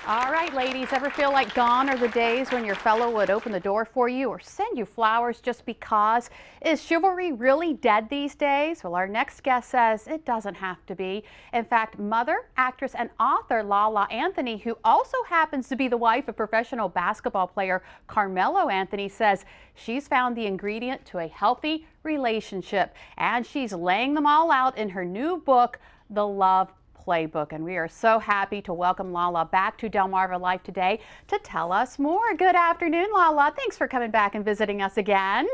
All right, ladies, ever feel like gone are the days when your fellow would open the door for you or send you flowers just because? Is chivalry really dead these days? Well, our next guest says it doesn't have to be. In fact, mother, actress, and author Lala Anthony, who also happens to be the wife of professional basketball player Carmelo Anthony, says she's found the ingredient to a healthy relationship, and she's laying them all out in her new book, The Love Playbook. And we are so happy to welcome Lala back to Delmarva Life today to tell us more. Good afternoon, Lala. Thanks for coming back and visiting us again.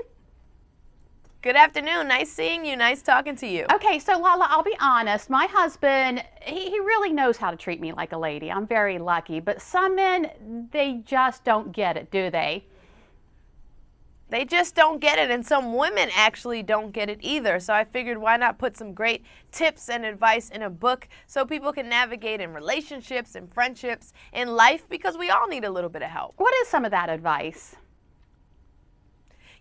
Good afternoon. Nice seeing you. Nice talking to you. Okay, so Lala, I'll be honest. My husband, he really knows how to treat me like a lady. I'm very lucky. But some men, they just don't get it, do they? They just don't get it, and some women actually don't get it either. So I figured, why not put some great tips and advice in a book so people can navigate in relationships and friendships in life, because we all need a little bit of help. What is some of that advice?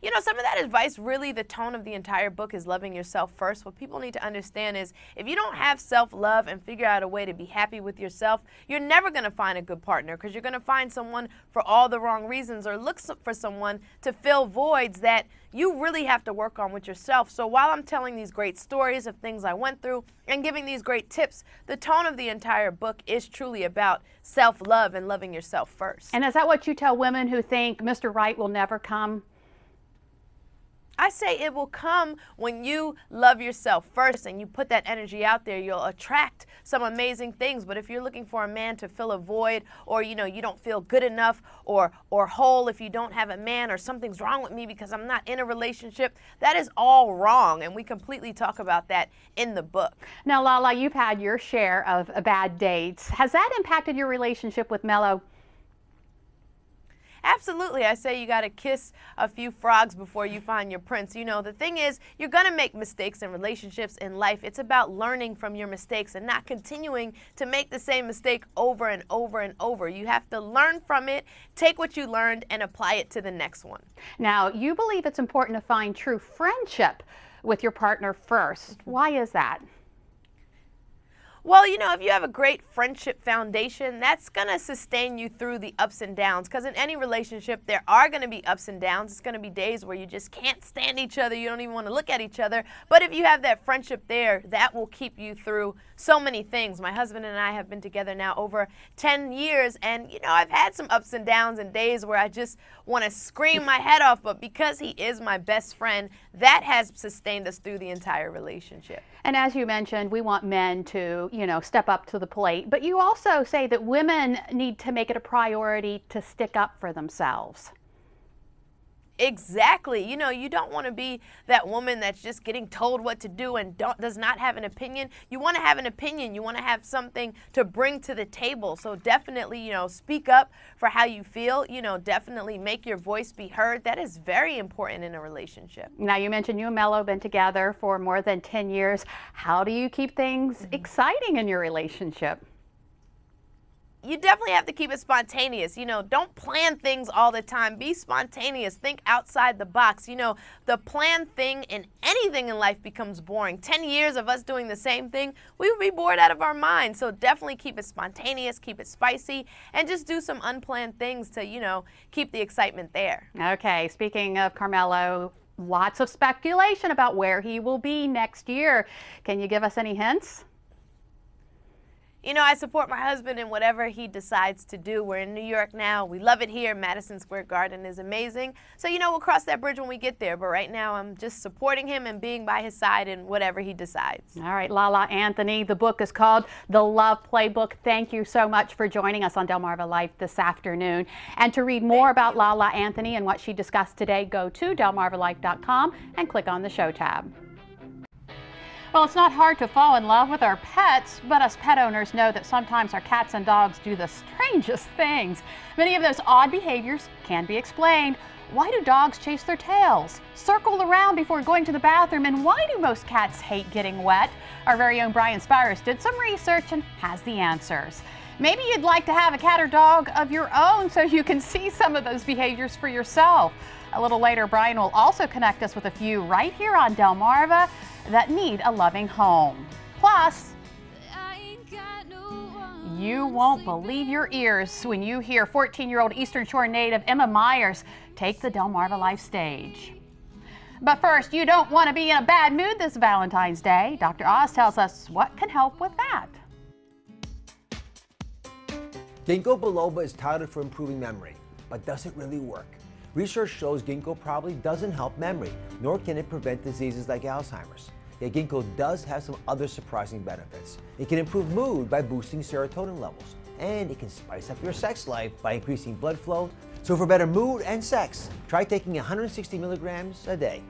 You know, some of that advice, really the tone of the entire book is loving yourself first. What people need to understand is if you don't have self-love and figure out a way to be happy with yourself, you're never going to find a good partner, because you're going to find someone for all the wrong reasons or look for someone to fill voids that you really have to work on with yourself. So while I'm telling these great stories of things I went through and giving these great tips, the tone of the entire book is truly about self-love and loving yourself first. And is that what you tell women who think Mr. Right will never come? I say it will come when you love yourself first and you put that energy out there. You'll attract some amazing things. But if you're looking for a man to fill a void, or you don't feel good enough or whole if you don't have a man, or something's wrong with me because I'm not in a relationship, that is all wrong. And we completely talk about that in the book. Now, Lala, you've had your share of bad dates. Has that impacted your relationship with Mello? Absolutely. I say you got to kiss a few frogs before you find your prince. You know, the thing is, you're going to make mistakes in relationships, in life. It's about learning from your mistakes and not continuing to make the same mistake over and over and over. You have to learn from it, take what you learned, and apply it to the next one. Now, you believe it's important to find true friendship with your partner first. Why is that? Well, if you have a great friendship foundation, that's going to sustain you through the ups and downs, because in any relationship, there are going to be ups and downs. It's going to be days where you just can't stand each other. You don't even want to look at each other. But if you have that friendship there, that will keep you through so many things. My husband and I have been together now over 10 years, and, I've had some ups and downs and days where I just want to scream my head off. But because he is my best friend, that has sustained us through the entire relationship. And as you mentioned, we want men to, step up to the plate. But you also say that women need to make it a priority to stick up for themselves. Exactly. You don't want to be that woman that's just getting told what to do and does not have an opinion. You want to have an opinion. You want to have something to bring to the table. So definitely, speak up for how you feel. Definitely make your voice be heard. That is very important in a relationship. Now, you mentioned you and Mello have been together for more than 10 years. How do you keep things exciting in your relationship? You definitely have to keep it spontaneous. Don't plan things all the time. Be spontaneous. Think outside the box. The planned thing in anything in life becomes boring. 10 years of us doing the same thing, we would be bored out of our minds. So definitely keep it spontaneous, keep it spicy, and just do some unplanned things to, keep the excitement there. Okay, speaking of Carmelo, lots of speculation about where he will be next year. Can you give us any hints? I support my husband in whatever he decides to do. We're in New York now. We love it here. Madison Square Garden is amazing. So, we'll cross that bridge when we get there. But right now, I'm just supporting him and being by his side in whatever he decides. All right, Lala Anthony, the book is called The Love Playbook. Thank you so much for joining us on Delmarva Life this afternoon. And to read more about Lala Anthony and what she discussed today, go to delmarvalife.com and click on the show tab. Well, it's not hard to fall in love with our pets, but us pet owners know that sometimes our cats and dogs do the strangest things. Many of those odd behaviors can be explained. Why do dogs chase their tails, circle around before going to the bathroom, and why do most cats hate getting wet? Our very own Brian Spires did some research and has the answers. Maybe you'd like to have a cat or dog of your own so you can see some of those behaviors for yourself. A little later, Brian will also connect us with a few right here on Delmarva that need a loving home. Plus, You won't believe your ears when you hear 14-year-old Eastern Shore native Emma Myers take the Delmarva Life stage. But first, you don't want to be in a bad mood this Valentine's Day. Dr. Oz tells us what can help with that. Ginkgo biloba is touted for improving memory, but does it really work? Research shows ginkgo probably doesn't help memory, nor can it prevent diseases like Alzheimer's. Yet ginkgo does have some other surprising benefits. It can improve mood by boosting serotonin levels, and it can spice up your sex life by increasing blood flow. So for better mood and sex, try taking 160 milligrams a day.